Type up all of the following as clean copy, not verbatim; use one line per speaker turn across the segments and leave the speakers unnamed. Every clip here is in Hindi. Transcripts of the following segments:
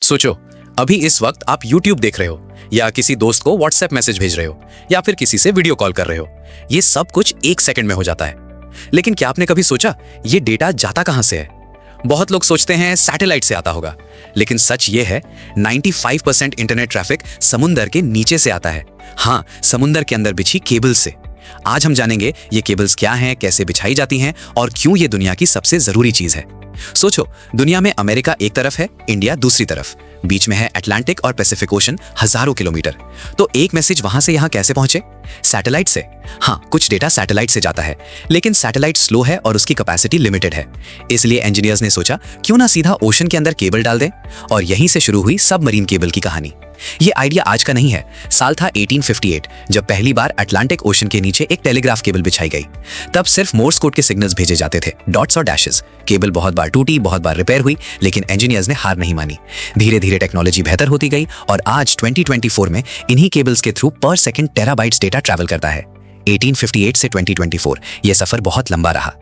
सोचो, अभी इस वक्त आप YouTube देख रहे हो या किसी दोस्त को WhatsApp मैसेज भेज रहे हो या फिर किसी से वीडियो कॉल कर रहे हो। ये सब कुछ 1 सेकंड में हो जाता है। लेकिन क्या आपने कभी सोचा ये डेटा जाता कहां से है? बहुत लोग सोचते हैं सैटेलाइट से आता होगा, लेकिन सच ये है 95% इंटरनेट ट्रैफिक समुंदर के नीचे से आता है। हाँ, समुंदर के अंदर बिछी केबल से। आज हम जानेंगे ये केबल्स क्या हैं, कैसे बिछाई जाती हैं और क्यों ये दुनिया की सबसे जरूरी चीज है। सोचो, दुनिया में अमेरिका एक तरफ है, इंडिया दूसरी तरफ, बीच में है अटलांटिक और पैसिफिक ओशन हजारों किलोमीटर। तो एक मैसेज वहां से यहां कैसे पहुंचे? सैटेलाइट से। हाँ, कुछ डेटा सैटेलाइट से जाता है, लेकिन सैटेलाइट स्लो है और उसकी कैपेसिटी लिमिटेड है। इसलिए इंजीनियर्स ने सोचा क्यों ना सीधा ओशन के अंदर केबल डाल दें, और यहीं से शुरू हुई सबमरीन केबल की कहानी। ये आइडिया आज का नहीं है। साल था 1858 जब पहली बार अटलांटिक ओशन के नीचे एक टेलीग्राफ केबल बिछाई गई। तब सिर्फ मोर्स कोड के सिग्नल्स भेजे जाते थे, डॉट्स और डैशेस। केबल बहुत बार टूटी, बहुत बार रिपेयर हुई, लेकिन इंजीनियर्स ने हार नहीं मानी। धीरे धीरे टेक्नोलॉजी बेहतर होती गई और आज 2024 में इन्हीं केबल्स के थ्रू पर सेकंड टेराबाइट्स डेटा ट्रैवल करता है। 1858 से 2024 यह सफर बहुत लंबा रहा।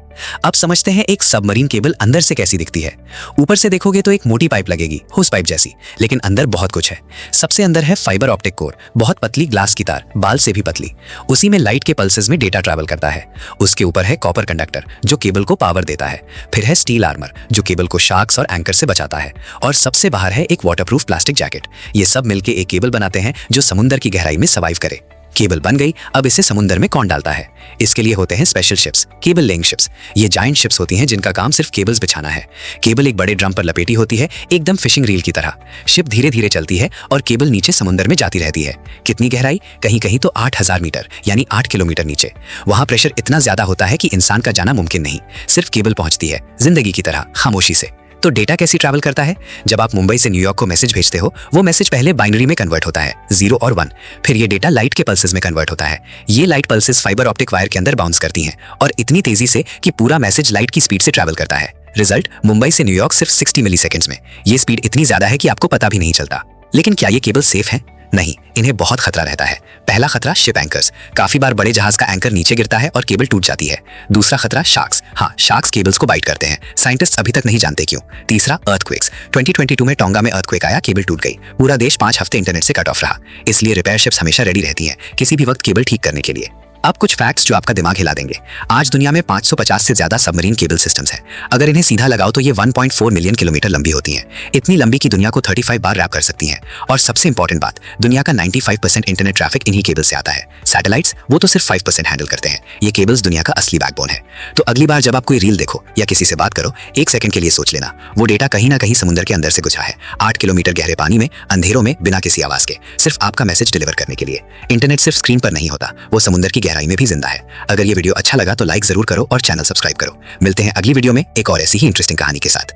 अब समझते हैं एक सबमरीन केबल अंदर से कैसी दिखती है। ऊपर से देखोगे तो एक मोटी पाइप लगेगी, होस पाइप जैसी, लेकिन अंदर बहुत कुछ है। सबसे अंदर है फाइबर ऑप्टिक कोर, बहुत पतली ग्लास की तार, बाल से भी पतली। उसी में लाइट के पल्सेस में डेटा ट्रैवल करता है। उसके ऊपर है कॉपर कंडक्टर जो केबल को पावर देता है। फिर है स्टील आर्मर जो केबल को शार्क्स और एंकर से बचाता है। और सबसे बाहर है एक वाटरप्रूफ प्लास्टिक जैकेट। ये सब मिलकर एक केबल बनाते हैं जो समुद्र की गहराई में सर्वाइव करे। केबल बन गई, अब इसे समुद्र में कौन डालता है? इसके लिए होते हैं special ships, cable laying ships. ये जायंट शिप्स होती हैं जिनका काम सिर्फ केबल्स बिछाना है। केबल एक बड़े ड्रम पर लपेटी होती है, एकदम फिशिंग रील की तरह। शिप धीरे धीरे चलती है और केबल नीचे समुद्र में जाती रहती है। कितनी गहराई? कहीं कहीं तो 8000 मीटर यानी 8 किलोमीटर नीचे। वहां प्रेशर इतना ज्यादा होता है कि इंसान का जाना मुमकिन नहीं। सिर्फ केबल पहुंचती है, जिंदगी की तरह, खामोशी से। तो डेटा कैसे ट्रैवल करता है? जब आप मुंबई से न्यूयॉर्क को मैसेज भेजते हो, वो मैसेज पहले बाइनरी में कन्वर्ट होता है, 0 और 1। फिर ये डेटा लाइट के पल्सेस में कन्वर्ट होता है। ये light pulses fibre optic wire के अंदर बाउंस करती हैं और इतनी तेजी से कि पूरा मैसेज लाइट की स्पीड से ट्रैवल करता है। रिजल्ट, मुंबई से न्यूयॉर्क सिर्फ 60 मिलीसेकंड्स में। ये स्पीड इतनी ज्यादा है कि आपको पता भी नहीं चलता। लेकिन क्या ये केबल सेफ है? नहीं, इन्हें बहुत खतरा रहता है। पहला खतरा शिप एंकर्स। काफी बार बड़े जहाज का एंकर नीचे गिरता है और केबल टूट जाती है। दूसरा खतरा शार्क्स। हाँ, शार्क्स केबल्स को बाइट करते हैं। साइंटिस्ट अभी तक नहीं जानते क्यों। तीसरा अर्थक्वेक्स। 2022 में टोंगा में अर्थक्वेक आया, केबल टूट गई। पूरा देश 5 हफ्ते इंटरनेट से कट ऑफ रहा। इसलिए रिपेयर शिप्स हमेशा रेडी रहती हैं, किसी भी वक्त केबल ठीक करने के लिए। अब कुछ फैक्ट्स जो आपका दिमाग हिला देंगे। आज दुनिया में 550 से ज्यादा सबमरीन केबल सिस्टम्स हैं। अगर इन्हें सीधा लगाओ तो ये 1.4 मिलियन किलोमीटर लंबी होती हैं। इतनी लंबी की दुनिया को 35 बार रैप कर सकती हैं। और सबसे इंपॉर्टेंट बात, दुनिया का 95% इंटरनेट ट्रैफिक इन्हीं केबल से आता है। सैटेलाइट्स वो तो सिर्फ 5% हैंडल करते हैं। ये केबल्स दुनिया का असली बैकबोन है। तो अगली बार जब आप कोई रील देखो या किसी से बात करो, 1 सेकंड के लिए सोच लेना, वो डेटा कहीं ना कहीं समुद्र के अंदर से गुजरा है, 8 किलोमीटर गहरे पानी में, अंधेरों में, बिना किसी आवाज के, सिर्फ आपका मैसेज डिलीवर करने के लिए। इंटरनेट सिर्फ स्क्रीन पर नहीं होता, वो समुद्र की गहराई में भी जिंदा है। अगर ये वीडियो अच्छा लगा तो लाइक जरूर करो और चैनल सब्सक्राइब करो। मिलते हैं अगली वीडियो में एक और ऐसी ही इंटरेस्टिंग कहानी के साथ।